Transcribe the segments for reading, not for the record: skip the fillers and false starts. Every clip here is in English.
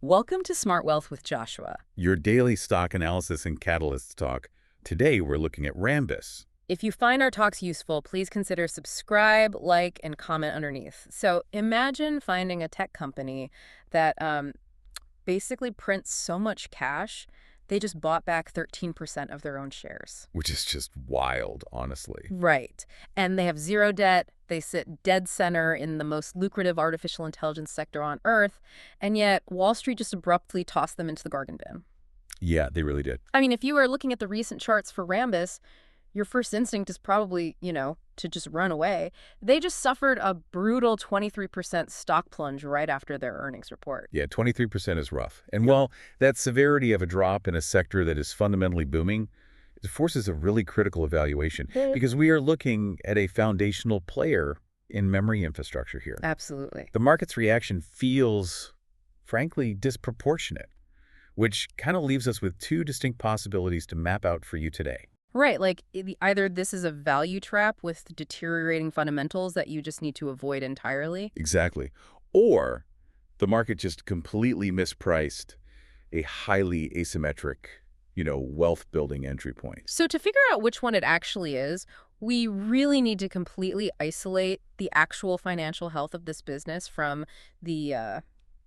Welcome to Smart Wealth with Joshua. Your daily stock analysis and catalysts talk. Today, we're looking at Rambus. If you find our talks useful, please consider subscribe, like, and comment underneath. So imagine finding a tech company that basically prints so much cash, they just bought back 13% of their own shares. Which is just wild, honestly. Right. And they have zero debt. They sit dead center in the most lucrative artificial intelligence sector on Earth. And yet Wall Street just abruptly tossed them into the bargain bin. Yeah, they really did. I mean, if you were looking at the recent charts for Rambus, your first instinct is probably, to just run away. They just suffered a brutal 23% stock plunge right after their earnings report. Yeah, 23% is rough. And while that severity of a drop in a sector that is fundamentally booming, it forces a really critical evaluation because we are looking at a foundational player in memory infrastructure here. Absolutely. The market's reaction feels, frankly, disproportionate, which kind of leaves us with two distinct possibilities to map out for you today. Right, like either this is a value trap with deteriorating fundamentals that you just need to avoid entirely. Exactly. Or the market just completely mispriced a highly asymmetric, wealth-building entry point. So to figure out which one it actually is, we really need to completely isolate the actual financial health of this business from the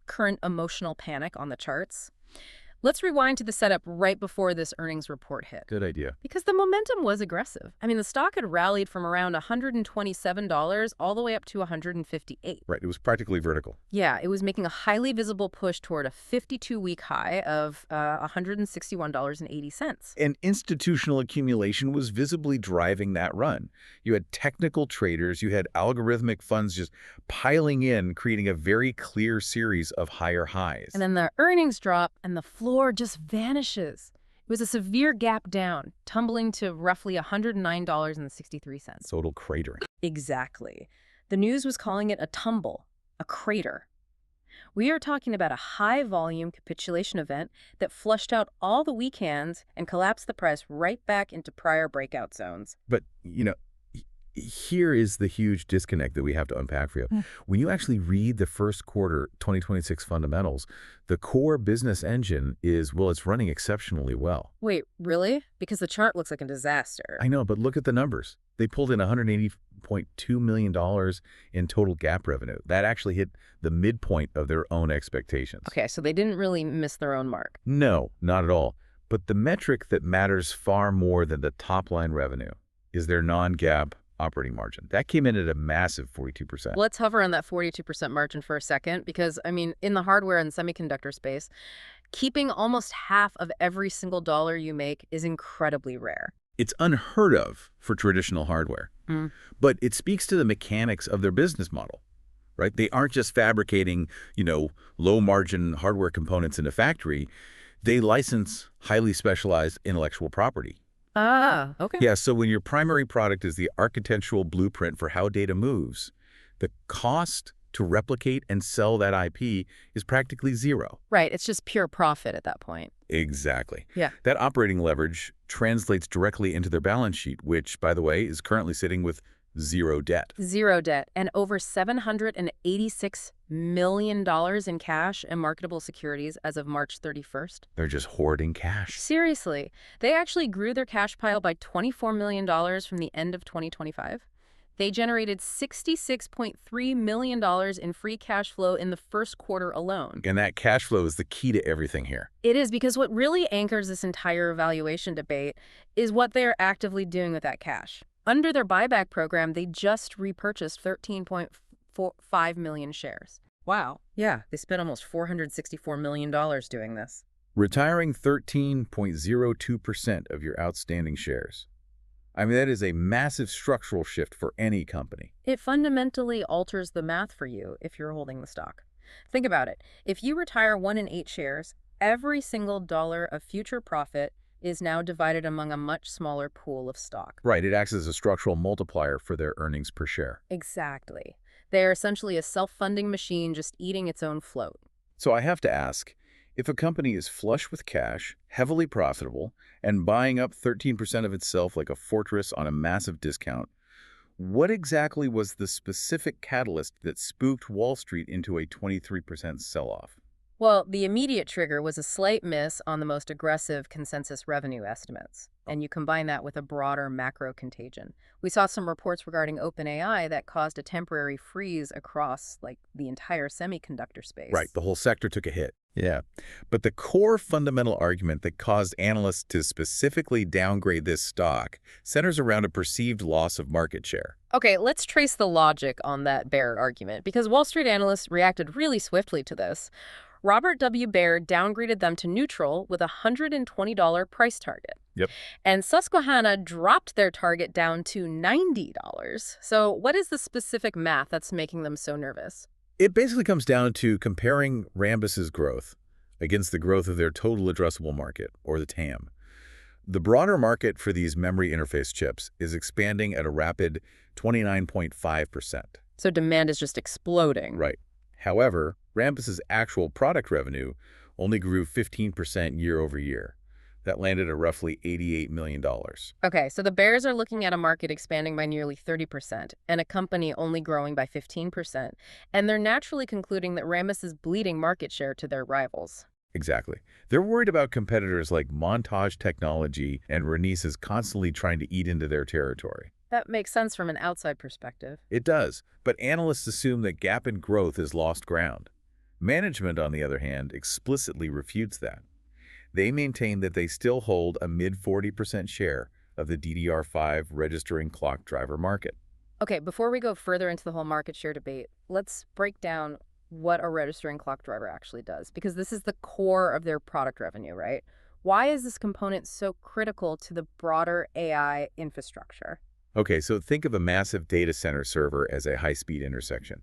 current emotional panic on the charts. Let's rewind to the setup right before this earnings report hit. Good idea. Because the momentum was aggressive. I mean, the stock had rallied from around $127 all the way up to $158. Right, it was practically vertical. Yeah, it was making a highly visible push toward a 52-week high of $161.80. And institutional accumulation was visibly driving that run. You had technical traders, you had algorithmic funds just piling in, creating a very clear series of higher highs. And then the earnings drop and the floor just vanishes. It was a severe gap down, tumbling to roughly $109.63. Total cratering. Exactly. The news was calling it a tumble, a crater. We are talking about a high-volume capitulation event that flushed out all the weak hands and collapsed the price right back into prior breakout zones. But, here is the huge disconnect that we have to unpack for you. When you actually read the first quarter 2026 fundamentals, the core business engine is, it's running exceptionally well. Wait, really? Because the chart looks like a disaster. I know, but look at the numbers. They pulled in $180.2 million in total GAAP revenue. That actually hit the midpoint of their own expectations. Okay, so they didn't really miss their own mark. No, not at all. But the metric that matters far more than the top-line revenue is their non-GAAP operating margin. That came in at a massive 42%. Let's hover on that 42% margin for a second because, in the hardware and semiconductor space, keeping almost half of every single dollar you make is incredibly rare. It's unheard of for traditional hardware, but it speaks to the mechanics of their business model, right? They aren't just fabricating, low-margin hardware components in a factory. They license highly specialized intellectual property. Ah, okay. Yeah, so when your primary product is the architectural blueprint for how data moves, the cost to replicate and sell that IP is practically zero. Right, it's just pure profit at that point. Exactly. Yeah. That operating leverage translates directly into their balance sheet, which, by the way, is currently sitting with zero debt. Zero debt and over $786 million in cash and marketable securities as of March 31st. They're just hoarding cash. Seriously, they actually grew their cash pile by $24 million from the end of 2025. They generated $66.3 million in free cash flow in the first quarter alone. And that cash flow is the key to everything here. It is, because what really anchors this entire valuation debate is what they are actively doing with that cash. Under their buyback program, they just repurchased 13.5 million shares. Wow. Yeah, they spent almost $464 million doing this. Retiring 13.02% of your outstanding shares. That is a massive structural shift for any company. It fundamentally alters the math for you if you're holding the stock. Think about it. If you retire 1 in 8 shares, every single dollar of future profit is now divided among a much smaller pool of stock. Right, it acts as a structural multiplier for their earnings per share. Exactly. They are essentially a self-funding machine just eating its own float. So I have to ask, if a company is flush with cash, heavily profitable, and buying up 13% of itself like a fortress on a massive discount, what exactly was the specific catalyst that spooked Wall Street into a 23% sell-off? Well, the immediate trigger was a slight miss on the most aggressive consensus revenue estimates. And you combine that with a broader macro contagion. We saw some reports regarding OpenAI that caused a temporary freeze across, like, the entire semiconductor Right, space. the whole sector took a hit. Yeah. But the core fundamental argument that caused analysts to specifically downgrade this stock centers around a perceived loss of market share. Okay, let's trace the logic on that bear argument, because Wall Street analysts reacted really swiftly to this. Robert W. Baird downgraded them to neutral with a $120 price target. Yep. And Susquehanna dropped their target down to $90. So what is the specific math that's making them so nervous? It basically comes down to comparing Rambus's growth against the growth of their total addressable market, or the TAM. The broader market for these memory interface chips is expanding at a rapid 29.5%. So demand is just exploding. Right. However, Rambus's actual product revenue only grew 15% year over year. That landed at roughly $88 million. Okay, so the bears are looking at a market expanding by nearly 30% and a company only growing by 15%. And they're naturally concluding that Rambus is bleeding market share to their rivals. Exactly. They're worried about competitors like Montage Technology and Renesas constantly trying to eat into their territory. That makes sense from an outside perspective. It does, but analysts assume that gap in growth is lost ground. Management, on the other hand, explicitly refutes that. They maintain that they still hold a mid-40% share of the DDR5 registering clock driver market. Okay, before we go further into the whole market share debate, let's break down what a registering clock driver actually does, because this is the core of their product revenue, right? Why is this component so critical to the broader AI infrastructure? Okay, so think of a massive data center server as a high-speed intersection.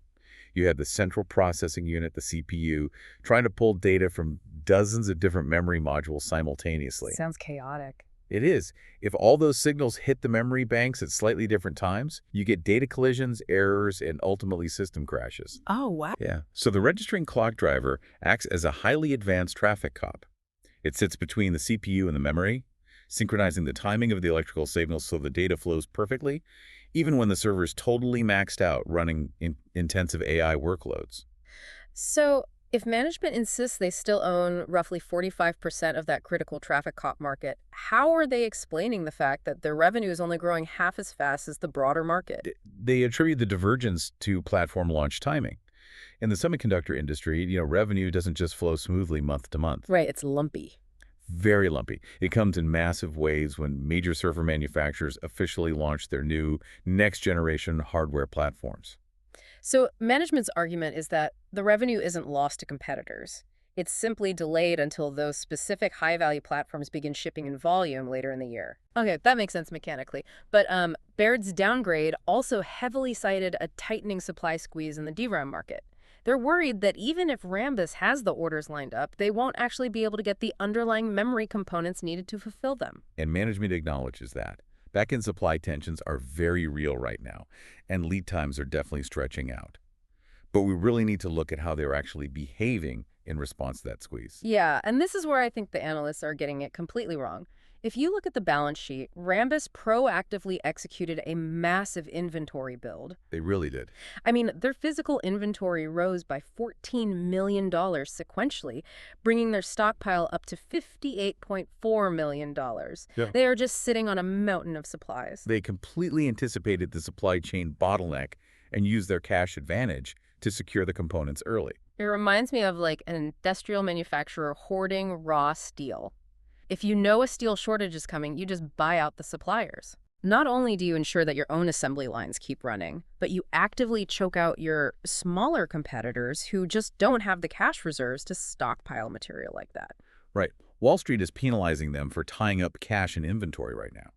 You have the central processing unit, the CPU, trying to pull data from dozens of different memory modules simultaneously. Sounds chaotic. It is. If all those signals hit the memory banks at slightly different times, you get data collisions, errors, and ultimately system crashes. Oh, wow. Yeah. So the registering clock driver acts as a highly advanced traffic cop. It sits between the CPU and the memory, synchronizing the timing of the electrical signals so the data flows perfectly, even when the server is totally maxed out running intensive AI workloads. So if management insists they still own roughly 45% of that critical traffic cop market, how are they explaining the fact that their revenue is only growing half as fast as the broader market? They attribute the divergence to platform launch timing. In the semiconductor industry, revenue doesn't just flow smoothly month to month. Right, it's lumpy. Very lumpy. It comes in massive waves when major server manufacturers officially launch their new next-generation hardware platforms. So management's argument is that the revenue isn't lost to competitors. It's simply delayed until those specific high-value platforms begin shipping in volume later in the year. Okay, that makes sense mechanically. But Baird's downgrade also heavily cited a tightening supply squeeze in the DRAM market. They're worried that even if Rambus has the orders lined up, they won't actually be able to get the underlying memory components needed to fulfill them. And management acknowledges that. Back-end supply tensions are very real right now, and lead times are definitely stretching out. But we really need to look at how they're actually behaving in response to that squeeze. Yeah, and this is where I think the analysts are getting it completely wrong. If you look at the balance sheet, Rambus proactively executed a massive inventory build. They really did. I mean, their physical inventory rose by $14 million sequentially, bringing their stockpile up to $58.4 million. Yeah. They are just sitting on a mountain of supplies. They completely anticipated the supply chain bottleneck and used their cash advantage to secure the components early. It reminds me of like an industrial manufacturer hoarding raw steel. If you know a steel shortage is coming, you just buy out the suppliers. Not only do you ensure that your own assembly lines keep running, but you actively choke out your smaller competitors who just don't have the cash reserves to stockpile material like that. Right. Wall Street is penalizing them for tying up cash and inventory right now.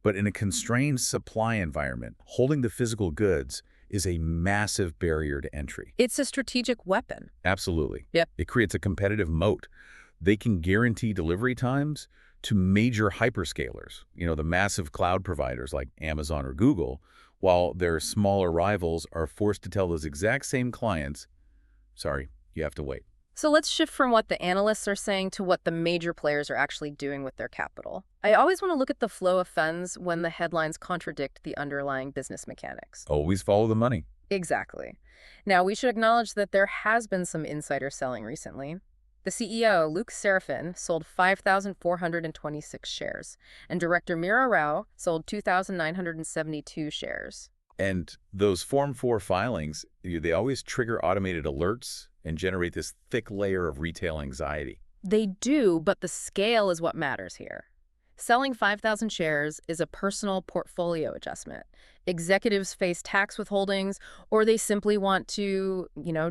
But in a constrained supply environment, holding the physical goods is a massive barrier to entry. It's a strategic weapon. Absolutely. Yep. It creates a competitive moat. They can guarantee delivery times to major hyperscalers, the massive cloud providers like Amazon or Google, while their smaller rivals are forced to tell those exact same clients, sorry, you have to wait. So let's shift from what the analysts are saying to what the major players are actually doing with their capital. I always want to look at the flow of funds when the headlines contradict the underlying business mechanics. Always follow the money. Exactly. Now, we should acknowledge that there has been some insider selling recently. The CEO, Luke Serafin, sold 5,426 shares, and Director Mira Rao sold 2,972 shares. And those Form 4 filings, they always trigger automated alerts and generate this thick layer of retail anxiety. They do, but the scale is what matters here. Selling 5,000 shares is a personal portfolio adjustment. Executives face tax withholdings, or they simply want to,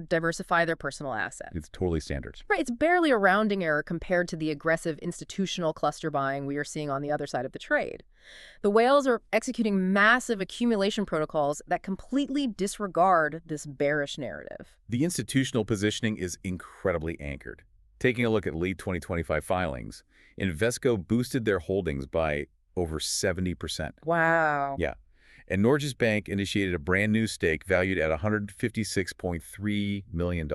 diversify their personal assets. It's totally standard. Right, it's barely a rounding error compared to the aggressive institutional cluster buying we are seeing on the other side of the trade. The whales are executing massive accumulation protocols that completely disregard this bearish narrative. The institutional positioning is incredibly anchored. Taking a look at late 2025 filings, Invesco boosted their holdings by over 70%. Wow. Yeah. And Norges Bank initiated a brand new stake valued at $156.3 million.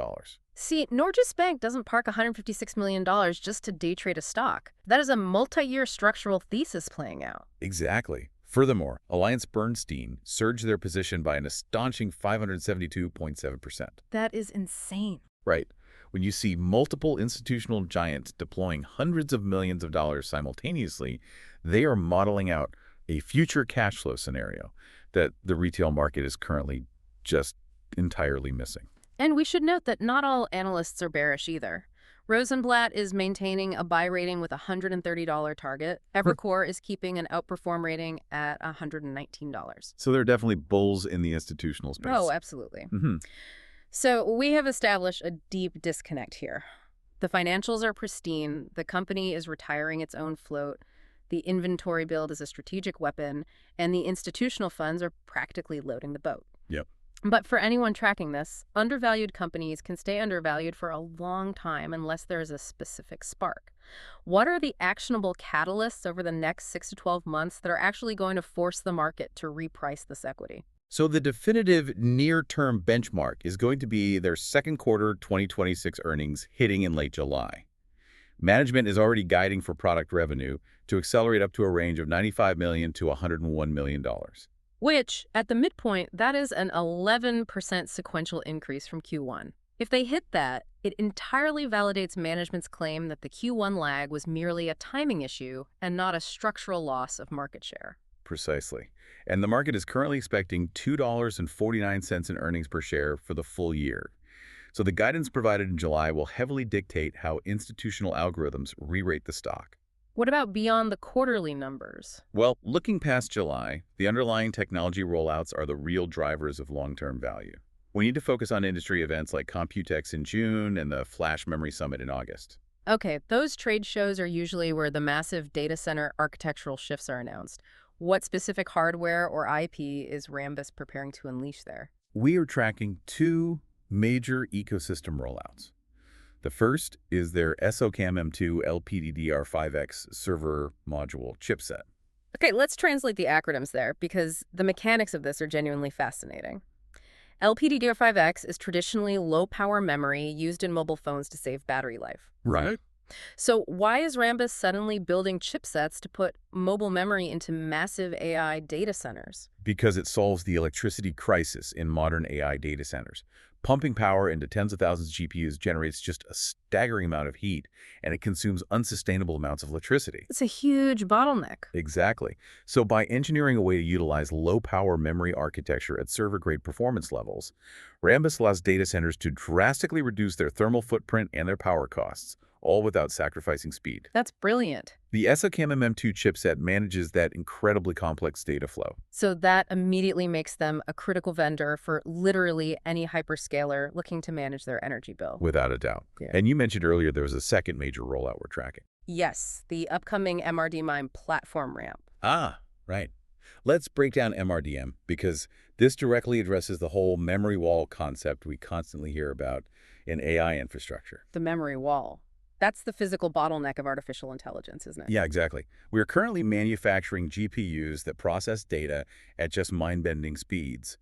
See, Norges Bank doesn't park $156 million just to day trade a stock. That is a multi-year structural thesis playing out. Exactly. Furthermore, AllianceBernstein surged their position by an astonishing 572.7%. That is insane. Right. When you see multiple institutional giants deploying hundreds of millions of dollars simultaneously, they are modeling out a future cash flow scenario that the retail market is currently just entirely missing. And we should note that not all analysts are bearish either. Rosenblatt is maintaining a buy rating with a $130 target. Evercore is keeping an outperform rating at $119. So there are definitely bulls in the institutional space. Oh, absolutely. Mm-hmm. So we have established a deep disconnect here. The financials are pristine. The company is retiring its own float. The inventory build is a strategic weapon. And the institutional funds are practically loading the boat. Yep. But for anyone tracking this, undervalued companies can stay undervalued for a long time unless there is a specific spark. What are the actionable catalysts over the next 6 to 12 months that are actually going to force the market to reprice this equity? So the definitive near-term benchmark is going to be their second quarter 2026 earnings hitting in late July. Management is already guiding for product revenue to accelerate up to a range of $95 million to $101 million. Which, at the midpoint, that is an 11% sequential increase from Q1. If they hit that, it entirely validates management's claim that the Q1 lag was merely a timing issue and not a structural loss of market share. Precisely. And the market is currently expecting $2.49 in earnings per share for the full year. So the guidance provided in July will heavily dictate how institutional algorithms re-rate the stock. What about beyond the quarterly numbers? Well, looking past July, the underlying technology rollouts are the real drivers of long-term value. We need to focus on industry events like Computex in June and the Flash Memory Summit in August. Okay, those trade shows are usually where the massive data center architectural shifts are announced. What specific hardware or IP is Rambus preparing to unleash there? We are tracking two major ecosystem rollouts. The first is their SOCAMM M2 LPDDR5X server module chipset. Okay, let's translate the acronyms there because the mechanics of this are genuinely fascinating. LPDDR5X is traditionally low-power memory used in mobile phones to save battery life. Right. So why is Rambus suddenly building chipsets to put mobile memory into massive AI data centers? Because it solves the electricity crisis in modern AI data centers. Pumping power into tens of thousands of GPUs generates just a staggering amount of heat, and it consumes unsustainable amounts of electricity. It's a huge bottleneck. Exactly. So by engineering a way to utilize low-power memory architecture at server-grade performance levels, Rambus allows data centers to drastically reduce their thermal footprint and their power costs, all without sacrificing speed. That's brilliant. The SOCAMM M2 chipset manages that incredibly complex data flow. So that immediately makes them a critical vendor for literally any hyperscaler looking to manage their energy bill. Without a doubt. Yeah. And you mentioned earlier there was a second major rollout we're tracking. Yes, the upcoming MRDMIME platform ramp. Ah, right. Let's break down MRDM because this directly addresses the whole memory wall concept we constantly hear about in AI infrastructure. The memory wall. That's the physical bottleneck of artificial intelligence, isn't it? Yeah, exactly. We are currently manufacturing GPUs that process data at just mind-bending speeds.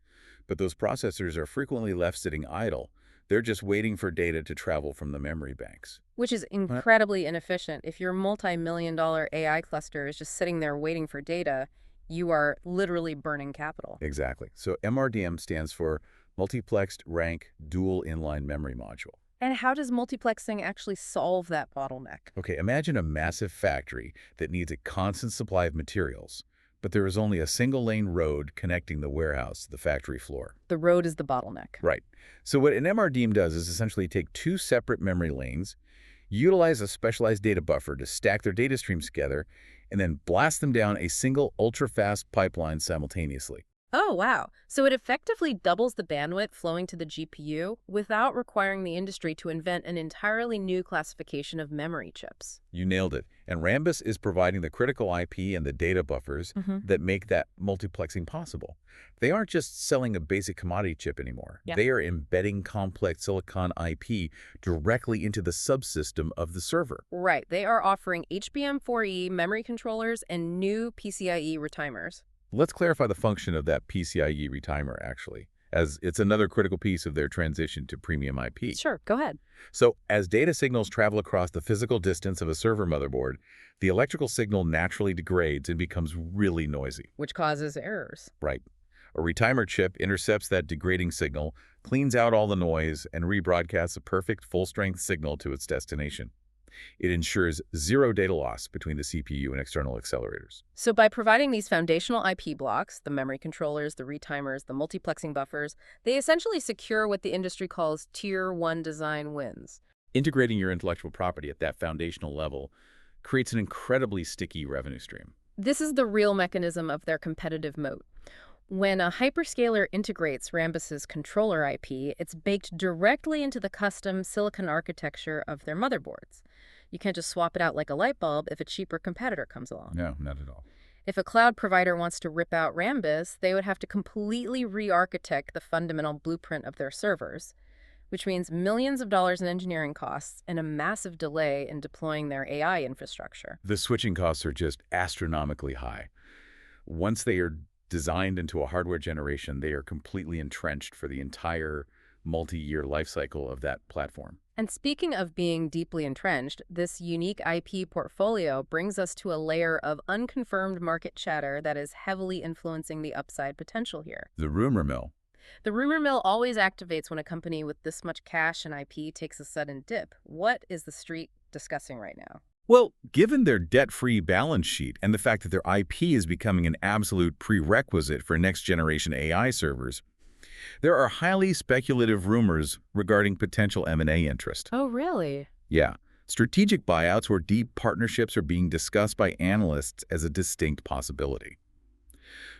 But those processors are frequently left sitting idle. They're just waiting for data to travel from the memory banks. Which is incredibly inefficient. If your multi-million-dollar AI cluster is just sitting there waiting for data, you are literally burning capital. Exactly. So MRDM stands for multiplexed rank dual inline memory module. And how does multiplexing actually solve that bottleneck? Okay, imagine a massive factory that needs a constant supply of materials, but there is only a single-lane road connecting the warehouse to the factory floor. The road is the bottleneck. Right. So what an MRDIMM does is essentially take two separate memory lanes, utilize a specialized data buffer to stack their data streams together, and then blast them down a single ultra-fast pipeline simultaneously. Oh, wow. So it effectively doubles the bandwidth flowing to the GPU without requiring the industry to invent an entirely new classification of memory chips. You nailed it. And Rambus is providing the critical IP and the data buffers that make that multiplexing possible. They aren't just selling a basic commodity chip anymore. Yeah. They are embedding complex silicon IP directly into the subsystem of the server. Right. They are offering HBM4E memory controllers and new PCIe retimers. Let's clarify the function of that PCIe retimer, actually, as it's another critical piece of their transition to premium IP. Sure, go ahead. So, as data signals travel across the physical distance of a server motherboard, the electrical signal naturally degrades and becomes really noisy. Which causes errors. Right. A retimer chip intercepts that degrading signal, cleans out all the noise, and rebroadcasts a perfect full-strength signal to its destination. It ensures zero data loss between the CPU and external accelerators. So by providing these foundational IP blocks, the memory controllers, the retimers, the multiplexing buffers, they essentially secure what the industry calls Tier 1 design wins. Integrating your intellectual property at that foundational level creates an incredibly sticky revenue stream. This is the real mechanism of their competitive moat. When a hyperscaler integrates Rambus's controller IP, it's baked directly into the custom silicon architecture of their motherboards. You can't just swap it out like a light bulb if a cheaper competitor comes along. No, not at all. If a cloud provider wants to rip out Rambus, they would have to completely re-architect the fundamental blueprint of their servers, which means millions of dollars in engineering costs and a massive delay in deploying their AI infrastructure. The switching costs are just astronomically high. Once they are designed into a hardware generation, they are completely entrenched for the entire multi-year lifecycle of that platform. And speaking of being deeply entrenched, this unique IP portfolio brings us to a layer of unconfirmed market chatter that is heavily influencing the upside potential here. The rumor mill. The rumor mill always activates when a company with this much cash and IP takes a sudden dip. What is the street discussing right now? Well, given their debt-free balance sheet and the fact that their IP is becoming an absolute prerequisite for next-generation AI servers, there are highly speculative rumors regarding potential M&A interest. Oh, really? Yeah. Strategic buyouts or deep partnerships are being discussed by analysts as a distinct possibility.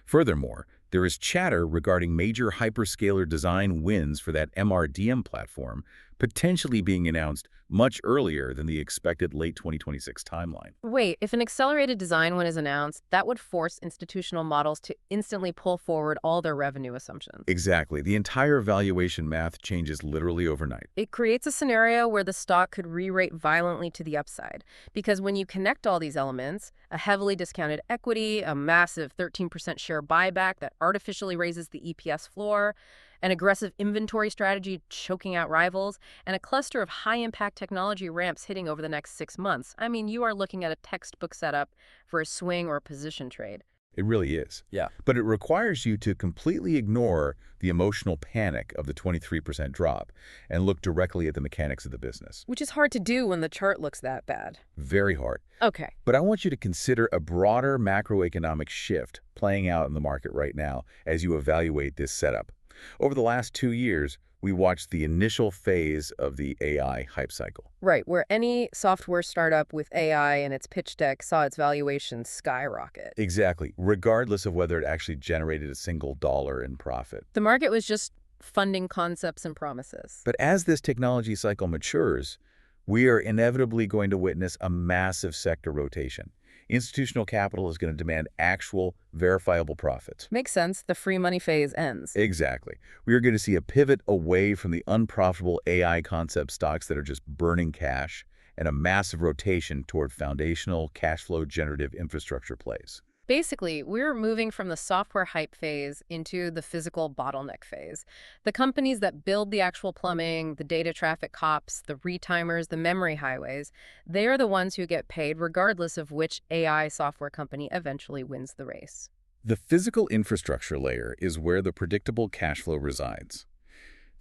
Furthermore, there is chatter regarding major hyperscaler design wins for that MRDIMM platform potentially being announced much earlier than the expected late 2026 timeline. Wait, if an accelerated design win is announced, that would force institutional models to instantly pull forward all their revenue assumptions. Exactly. The entire valuation math changes literally overnight. It creates a scenario where the stock could re-rate violently to the upside. Because when you connect all these elements, a heavily discounted equity, a massive 13% share buyback that artificially raises the EPS floor, an aggressive inventory strategy choking out rivals, and a cluster of high-impact technology ramps hitting over the next 6 months. I mean, you are looking at a textbook setup for a swing or a position trade. It really is. Yeah. But it requires you to completely ignore the emotional panic of the 23% drop and look directly at the mechanics of the business. Which is hard to do when the chart looks that bad. Very hard. Okay. But I want you to consider a broader macroeconomic shift playing out in the market right now as you evaluate this setup. Over the last 2 years, we watched the initial phase of the AI hype cycle. Right, where any software startup with AI in its pitch deck saw its valuation skyrocket. Exactly, regardless of whether it actually generated a single dollar in profit. The market was just funding concepts and promises. But as this technology cycle matures, we are inevitably going to witness a massive sector rotation. Institutional capital is going to demand actual, verifiable profits. Makes sense. The free money phase ends. Exactly. We are going to see a pivot away from the unprofitable AI concept stocks that are just burning cash and a massive rotation toward foundational, cash flow generative infrastructure plays. Basically, we're moving from the software hype phase into the physical bottleneck phase. The companies that build the actual plumbing, the data traffic cops, the retimers, the memory highways, they are the ones who get paid regardless of which AI software company eventually wins the race. The physical infrastructure layer is where the predictable cash flow resides.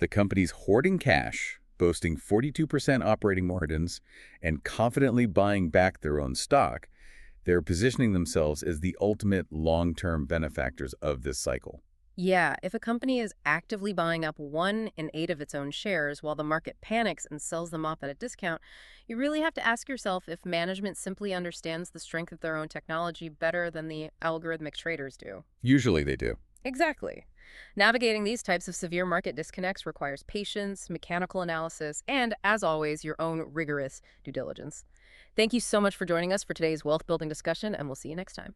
The company's hoarding cash, boasting 42% operating margins, and confidently buying back their own stock, they're positioning themselves as the ultimate long-term benefactors of this cycle. Yeah, if a company is actively buying up 1 in 8 of its own shares while the market panics and sells them off at a discount, you really have to ask yourself if management simply understands the strength of their own technology better than the algorithmic traders do. Usually they do. Exactly. Navigating these types of severe market disconnects requires patience, mechanical analysis, and, as always, your own rigorous due diligence. Thank you so much for joining us for today's wealth building discussion, and we'll see you next time.